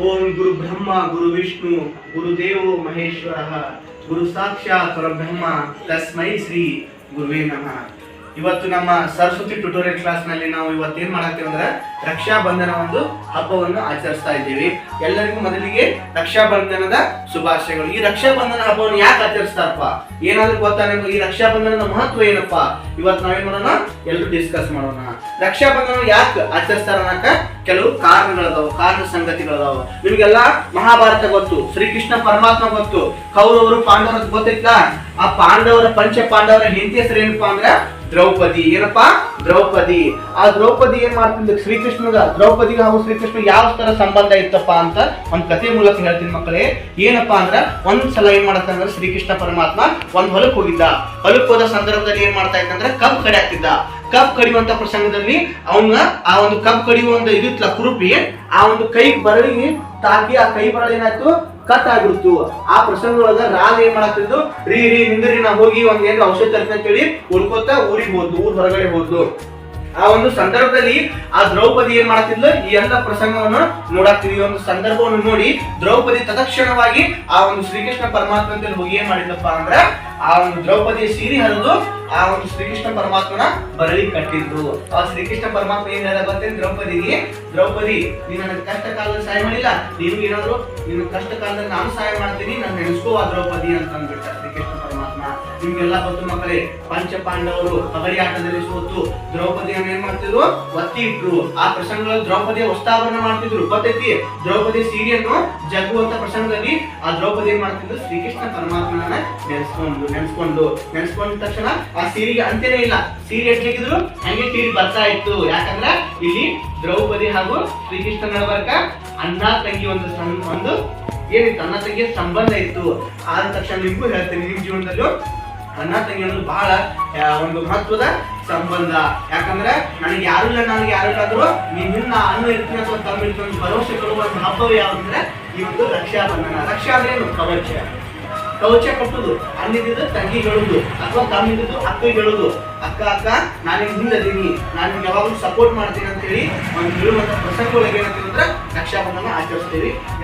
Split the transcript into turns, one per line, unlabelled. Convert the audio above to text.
ಓಂ ಗುರು ಬ್ರಹ್ಮ ಗುರು ವಿಷ್ಣು ಗುರುದೇವೋ ಮಹೇಶ್ವರ ಗುರು ಸಾಕ್ಷಾತ್ ಪರಬ್ರಹ್ಮ ತಸ್ಮೈ ಶ್ರೀ ಗುರುವೇ ನಮಃ. ಇವತ್ತು ನಮ್ಮ ಸರಸ್ವತಿ ಟ್ಯುಟೋರಿಯಲ್ ಕ್ಲಾಸ್ ನಲ್ಲಿ ನಾವು ಇವತ್ತೇನ್ ಮಾಡತ್ತೀವಿ ಅಂದ್ರೆ ರಕ್ಷಾ ಬಂಧನ ಒಂದು ಹಬ್ಬವನ್ನು ಆಚರಿಸ್ತಾ ಇದ್ದೀವಿ. ಎಲ್ಲರಿಗೂ ಮೊದಲಿಗೆ ರಕ್ಷಾ ಬಂಧನದ ಶುಭಾಶಯಗಳು. ಈ ರಕ್ಷಾ ಬಂಧನ ಹಬ್ಬವನ್ನು ಯಾಕೆ ಆಚರಿಸ್ತಾರಪ್ಪ, ಏನಾದ್ರೂ ಗೊತ್ತಾ ನಿಮ್ಗೆ? ಈ ರಕ್ಷಾ ಬಂಧನದ ಮಹತ್ವ ಏನಪ್ಪ ಇವತ್ತು ನಾವೇನ್ ಮಾಡೋಣ, ಎಲ್ಲರೂ ಡಿಸ್ಕಸ್ ಮಾಡೋಣ. ರಕ್ಷಾ ಬಂಧನ ಯಾಕೆ ಆಚರಿಸ್ತಾರ ಅನ್ನಕ ಕೆಲವು ಕಾರಣಗಳದಾವು, ಕಾರಣ ಸಂಗತಿಗಳದಾವು. ನಿಮ್ಗೆಲ್ಲ ಮಹಾಭಾರತ ಗೊತ್ತು, ಶ್ರೀಕೃಷ್ಣ ಪರಮಾತ್ಮ ಗೊತ್ತು, ಕೌರವರು ಪಾಂಡವರ ಗೊತ್ತಿತ್ತ. ಆ ಪಾಂಡವರ ಪಂಚ ಪಾಂಡವರ ಹೆಂಡತಿ ಹೆಸರು ಏನಪ್ಪಾ ಅಂದ್ರೆ ದ್ರೌಪದಿ. ಏನಪ್ಪಾ? ದ್ರೌಪದಿ. ಆ ದ್ರೌಪದಿ ಏನ್ ಮಾಡ್ತಿದ್ದ ಶ್ರೀಕೃಷ್ಣಗ, ದ್ರೌಪದಿಗೆ ಹಾಗೂ ಶ್ರೀಕೃಷ್ಣ ಯಾವ ತರ ಸಂಬಂಧ ಇತ್ತಪ್ಪ ಅಂತ ಒಂದ್ ಕಥೆ ಮೂಲಕ ಹೇಳ್ತೀನಿ ಮಕ್ಕಳೇ. ಏನಪ್ಪಾ ಅಂದ್ರ ಒಂದ್ಸಲ ಏನ್ ಮಾಡತ್ತ ಅಂದ್ರೆ ಶ್ರೀಕೃಷ್ಣ ಪರಮಾತ್ಮ ಒಂದ್ ಹೊಲಕ್ ಹೋಗಿದ್ದ. ಹೊಲಕ್ ಹೋದ ಸಂದರ್ಭದಲ್ಲಿ ಏನ್ ಮಾಡ್ತಾ ಇದ್ದ ಅಂದ್ರೆ ಕಬ್ಬು ಕಡಿ ಆಗ್ತಿದ್ದ. ಕಬ್ಬು ಕಡಿಯುವಂತ ಪ್ರಸಂಗದಲ್ಲಿ ಅವನ ಆ ಒಂದು ಕಬ್ಬು ಕಡಿಯುವ ಒಂದು ಇದಿತ್ಲ ಕುರುಪಿ, ಆ ಒಂದು ಕೈ ಬರಳಿಗೆ ತಾಕಿ ಆ ಕೈ ಬರಳು ಏನಾಯ್ತು, ಕಟ್ ಆಗ್ಬಿಡ್ತು. ಆ ಪ್ರಸಂಗದೊಳಗ ರಾಜ ಏನ್ ಮಾಡತ್ತಿದ್ದು, ರೀ ನಿಂದ್ರಿ ನಾ ಹೋಗಿ ಒಂದ್ ಏನ್ ಔಷಧ ತರ್ತೀನಿ ಅಂತ ಹೇಳಿ ಉಳ್ಕೋತ ಊರಿಗೆ ಹೋದ್ಲು, ಊರ್ ಹೊರಗಡೆ ಹೋದ್ಲು. ಆ ಒಂದು ಸಂದರ್ಭದಲ್ಲಿ ಆ ದ್ರೌಪದಿ ಏನ್ ಮಾಡ್ತಿದ್ಲು, ಈ ಎಲ್ಲ ಪ್ರಸಂಗವನ್ನು ನೋಡಾಕ್ತಿದ್ವಿ. ಈ ಒಂದು ಸಂದರ್ಭವನ್ನು ನೋಡಿ ದ್ರೌಪದಿ ತತ್ಕ್ಷಣವಾಗಿ ಆ ಒಂದು ಶ್ರೀಕೃಷ್ಣ ಪರಮಾತ್ಮ ಅಂತ ಹೋಗಿ ಏನ್ ಮಾಡಿದ್ಲಪ್ಪ ಅಂದ್ರ ಆ ಒಂದು ದ್ರೌಪದಿಯ ಸೀರೆ ಹರಿದು ಆ ಒಂದು ಶ್ರೀಕೃಷ್ಣ ಪರಮಾತ್ಮನ ಬರಳಿ ಕಟ್ಟಿದ್ರು. ಆ ಶ್ರೀಕೃಷ್ಣ ಪರಮಾತ್ಮ ಏನ್ ಹೇಳ ಗೊತ್ತೇನು ದ್ರೌಪದಿಗೆ, ದ್ರೌಪದಿ ನೀನ್ ನನಗೆ ಕಷ್ಟ ಕಾಲದಲ್ಲಿ ಸಹಾಯ ಮಾಡಿಲ್ಲ, ನೀನು ಏನಾದ್ರು ನಿನ್ನ ಕಷ್ಟ ಕಾಲದಲ್ಲಿ ನಾನು ಸಹಾಯ ಮಾಡ್ತೀನಿ, ನಾನು ನೆನೆಸ್ಕೋ ಆ ದ್ರೌಪದಿ ಅಂತ ಅಂದ್ಬಿಟ್ಟ ಶ್ರೀಕೃಷ್ಣ ಪರಮಾತ್ಮ. ನಿಮ್ಗೆಲ್ಲ ಗೊತ್ತು ಮಕ್ಕಳೇ, ಪಂಚ ಪಾಂಡವರು ಕಬಡ್ಡಿ ಆಟದಲ್ಲಿ ಸೋತು ದ್ರೌಪದಿಯನ್ನು ಏನ್ ಮಾಡ್ತಿದ್ರು, ಒತ್ತಿ ಇಟ್ರು. ಆ ಪ್ರಸಂಗದಲ್ಲಿ ದ್ರೌಪದಿಯ ವಸ್ತ್ರಾಭರಣ ಮಾಡ್ತಿದ್ರು, ಗೊತ್ತೈತಿ. ದ್ರೌಪದಿ ಸೀರೆಯನ್ನು ಜಗ್ಗುವಂತ ಪ್ರಸಂಗದಲ್ಲಿ ಆ ದ್ರೌಪದಿ ಏನ್ ಮಾಡ್ತಿದ್ರು, ಶ್ರೀಕೃಷ್ಣ ಪರಮಾತ್ಮನ ನೆನೆಸ್ಕೊಂಡ ತಕ್ಷಣ ಆ ಸೀರೆಗೆ ಅಂತ್ಯನೇ ಇಲ್ಲ. ಸೀರೆ ಎಟ್ಲಿಕ್ಕಿದ್ರು ಹಂಗೆ ಸೀರೆ ಬರ್ತಾ ಇತ್ತು. ಯಾಕಂದ್ರೆ ಇಲ್ಲಿ ದ್ರೌಪದಿ ಹಾಗೂ ಶ್ರೀಕೃಷ್ಣ ನಡುವರ್ಗ ಅಣ್ಣ ತಂಗಿ ಒಂದು ಏನಿತ್ತು, ಅಣ್ಣ ತಂಗಿಯ ಸಂಬಂಧ ಇತ್ತು. ಆದ ತಕ್ಷಣ ನಿಮ್ಗೂ ಹೇಳ್ತೇನೆ, ನಿಮ್ ಜೀವನದಲ್ಲೂ ಅಣ್ಣ ತಂಗಿ ಅನ್ನೋದು ಬಹಳ ಒಂದು ಮಹತ್ವದ ಸಂಬಂಧ. ಯಾಕಂದ್ರೆ ನನಗೆ ಯಾರು ಇಲ್ಲ, ನನಗೆ ಯಾರು ಇಲ್ಲ ಆದ್ರೂ ನಿನ್ನ ಅಣ್ಣ ಇರ್ತೀನಿ ಅಥವಾ ತಮ್ಮ ಇರ್ತೀನಿ ಭರವಸೆ ಕೊಡುವ ಒಂದು ಹಬ್ಬವೇ ಯಾವ್ದಂದ್ರೆ ಈ ಒಂದು ರಕ್ಷಾ ಬಂಧನ. ರಕ್ಷಾ ಅಂದ್ರೆ ಏನು? ಕವಚ. ಕವಚ ಕಟ್ಟುದು, ಅಣ್ಣಿದ್ದು ತಂಗಿ ಹೇಳುದು ಅಥವಾ ತಮ್ಮಿದ್ದು ಅಕ್ಕ ಹೇಳುದು, ಅಕ್ಕ ನಾನು ಹಿಂದದೀನಿ, ನಾನು ಯಾವಾಗಲೂ ಸಪೋರ್ಟ್ ಮಾಡ್ತೀನಿ ಅಂತ ಹೇಳಿ ಒಂದು ಹೇಳುವಂತ ಪ್ರಸಂಗ ಒಳಗೆ ಏನಂತೀವಿ ಅಂದ್ರೆ ರಕ್ಷಾ ಬಂಧನ ಆಚರಿಸ್ತೀವಿ.